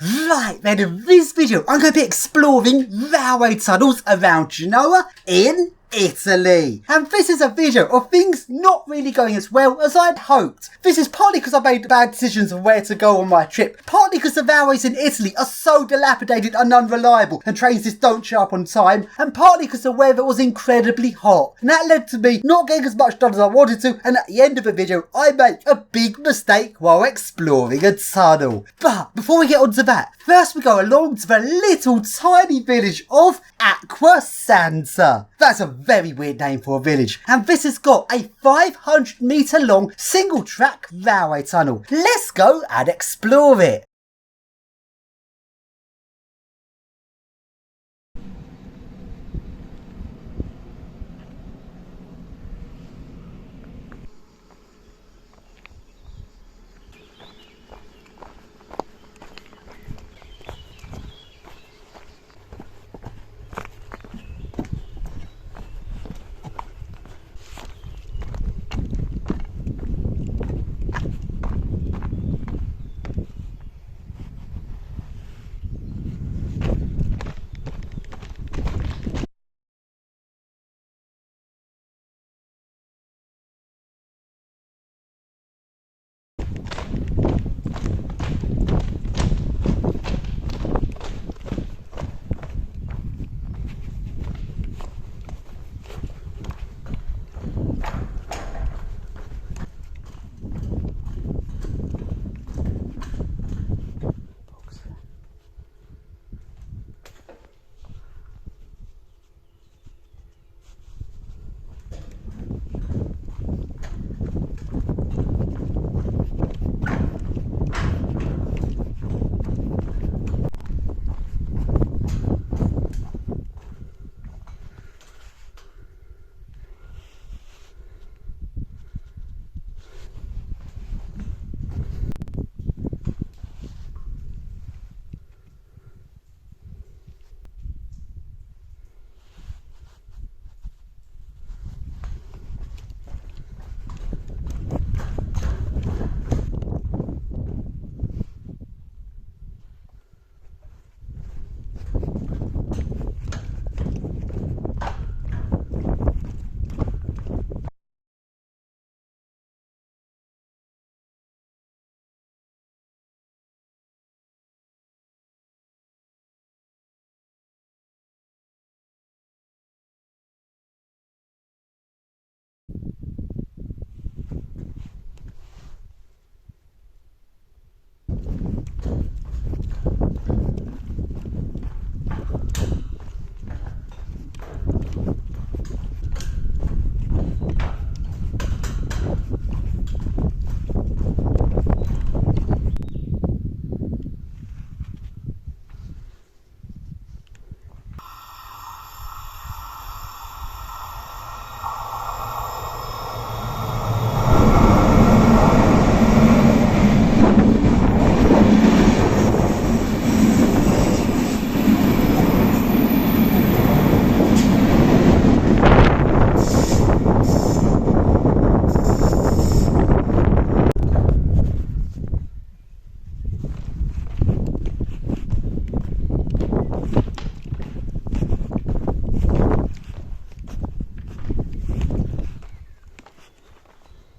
Right then, in this video I'm going to be exploring railway tunnels around Genoa in Italy. And this is a video of things not really going as well as I'd hoped. This is partly because I made bad decisions of where to go on my trip, partly because the railways in Italy are so dilapidated and unreliable and trains just don't show up on time, and partly because the weather was incredibly hot. And that led to me not getting as much done as I wanted to, and at the end of the video I made a big mistake while exploring a tunnel. But before we get onto that, first we go along to the little tiny village of Aqua Santa. That's a very weird name for a village, and this has got a 500-metre long single track railway tunnel. Let's go and explore it.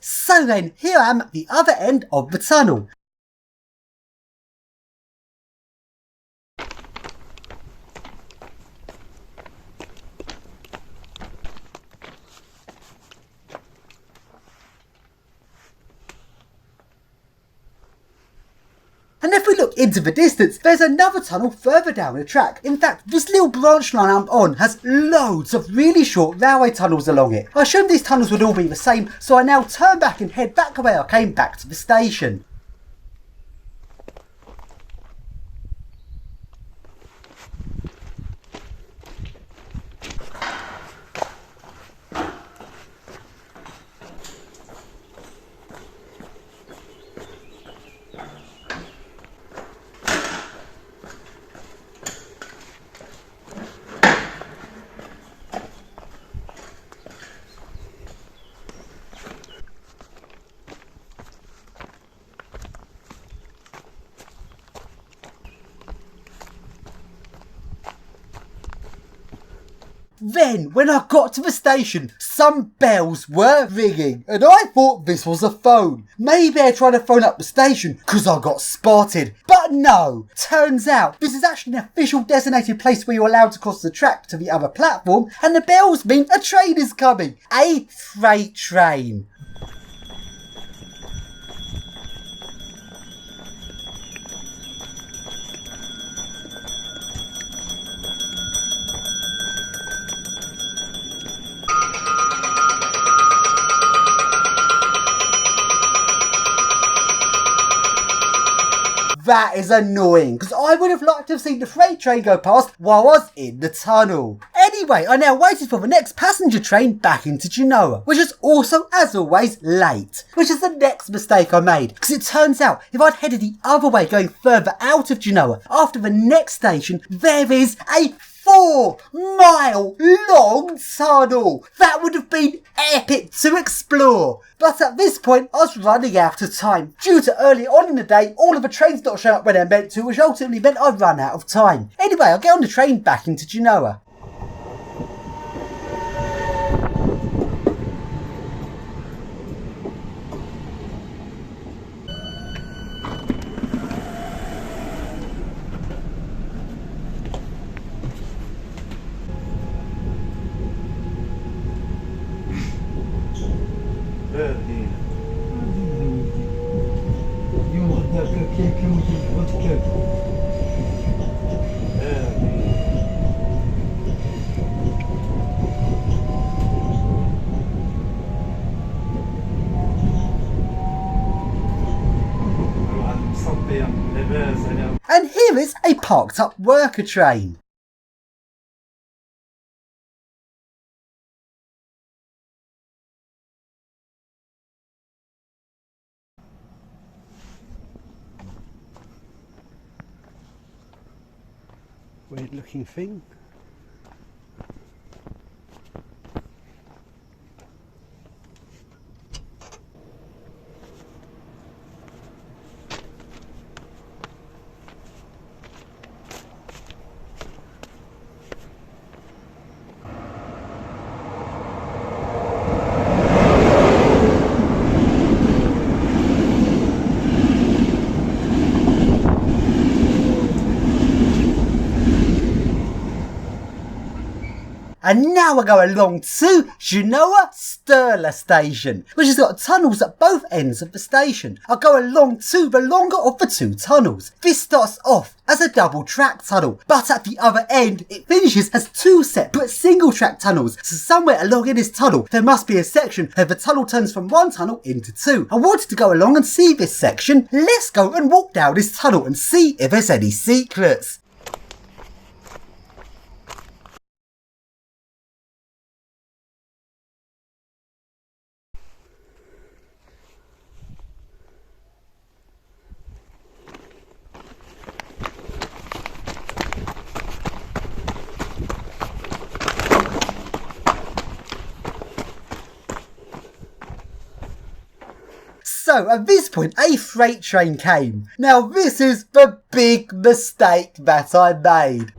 So then, here I am at the other end of the tunnel. And if we look into the distance, there's another tunnel further down the track. In fact, this little branch line I'm on has loads of really short railway tunnels along it. I assumed these tunnels would all be the same, so I now turn back and head back the way I came back to the station. Then, when I got to the station, some bells were ringing, and I thought this was a phone. Maybe I tried to phone up the station because I got spotted. But no, turns out this is actually an official designated place where you're allowed to cross the track to the other platform, and the bells mean a train is coming. A freight train. That is annoying, because I would have liked to have seen the freight train go past while I was in the tunnel. Anyway, I now waited for the next passenger train back into Genoa, which is also, as always, late. Which is the next mistake I made, because it turns out if I'd headed the other way going further out of Genoa, after the next station, there is a 4-mile long tunnel. That would have been epic to explore. But at this point, I was running out of time. Due to early on in the day, all of the trains not showing up when they're meant to, which ultimately meant I'd run out of time. Anyway, I'll get on the train back into Genoa. And here is a parked up worker train. Weird looking thing. And now I go along to Genoa Stirler station, which has got tunnels at both ends of the station. I'll go along to the longer of the two tunnels. This starts off as a double track tunnel, but at the other end it finishes as two separate single track tunnels. So somewhere along in this tunnel there must be a section where the tunnel turns from one tunnel into two. I wanted to go along and see this section. Let's go and walk down this tunnel and see if there's any secrets. So at this point a freight train came. Now this is the big mistake that I made.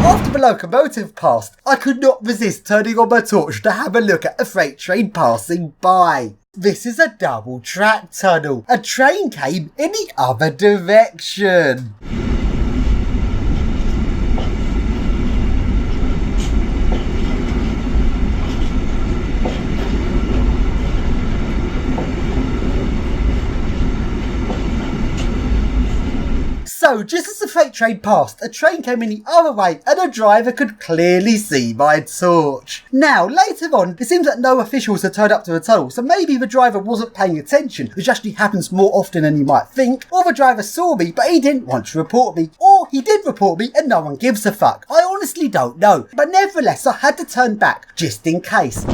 After the locomotive passed, I could not resist turning on my torch to have a look at a freight train passing by. This is a double track tunnel. A train came in the other direction. So, just as the freight train passed, a train came in the other way and a driver could clearly see my torch. Now, later on, it seems that no officials had turned up to the tunnel, so maybe the driver wasn't paying attention, which actually happens more often than you might think, or the driver saw me but he didn't want to report me, or he did report me and no one gives a fuck. I honestly don't know, but nevertheless I had to turn back just in case.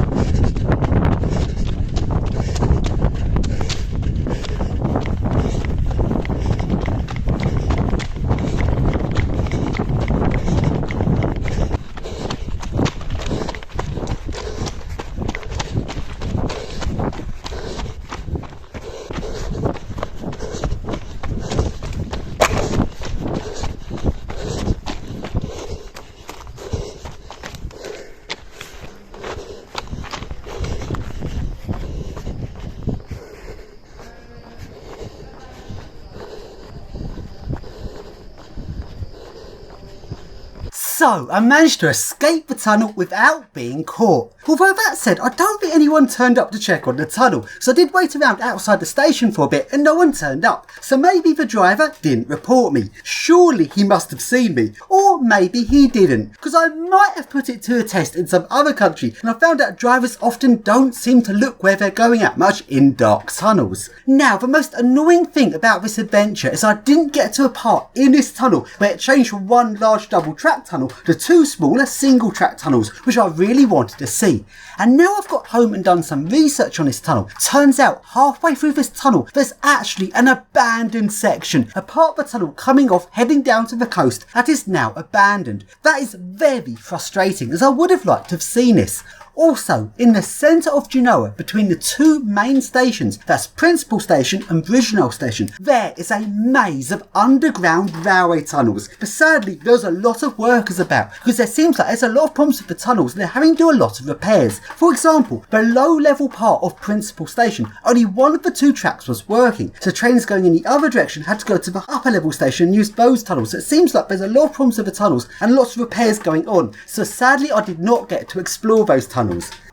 So, I managed to escape the tunnel without being caught. Although that said, I don't think anyone turned up to check on the tunnel, so I did wait around outside the station for a bit and no one turned up. So maybe the driver didn't report me. Surely he must have seen me. Or maybe he didn't, because I might have put it to a test in some other country and I found out drivers often don't seem to look where they're going at much in dark tunnels. Now, the most annoying thing about this adventure is I didn't get to a part in this tunnel where it changed from one large double track tunnel to two smaller single track tunnels, which I really wanted to see. And now I've got home and done some research on this tunnel. Turns out halfway through this tunnel there's actually an abandoned section, a part of the tunnel coming off heading down to the coast that is now abandoned. That is very frustrating, as I would have liked to have seen this. Also, in the centre of Genoa, between the two main stations, that's Principal Station and Genoa Station, there is a maze of underground railway tunnels. But sadly, there's a lot of workers about, because there seems like there's a lot of problems with the tunnels and they're having to do a lot of repairs. For example, the low-level part of Principal Station, only one of the two tracks was working, so trains going in the other direction had to go to the upper-level station and use those tunnels. So it seems like there's a lot of problems with the tunnels and lots of repairs going on. So sadly, I did not get to explore those tunnels.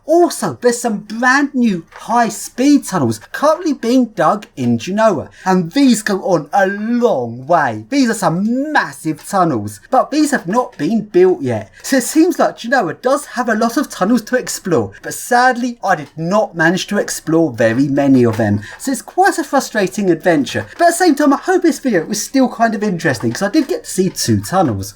Also, there's some brand new high-speed tunnels currently being dug in Genoa, and these go on a long way. These are some massive tunnels, but these have not been built yet. So it seems like Genoa does have a lot of tunnels to explore, but sadly I did not manage to explore very many of them. So it's quite a frustrating adventure, but at the same time I hope this video was still kind of interesting because I did get to see two tunnels.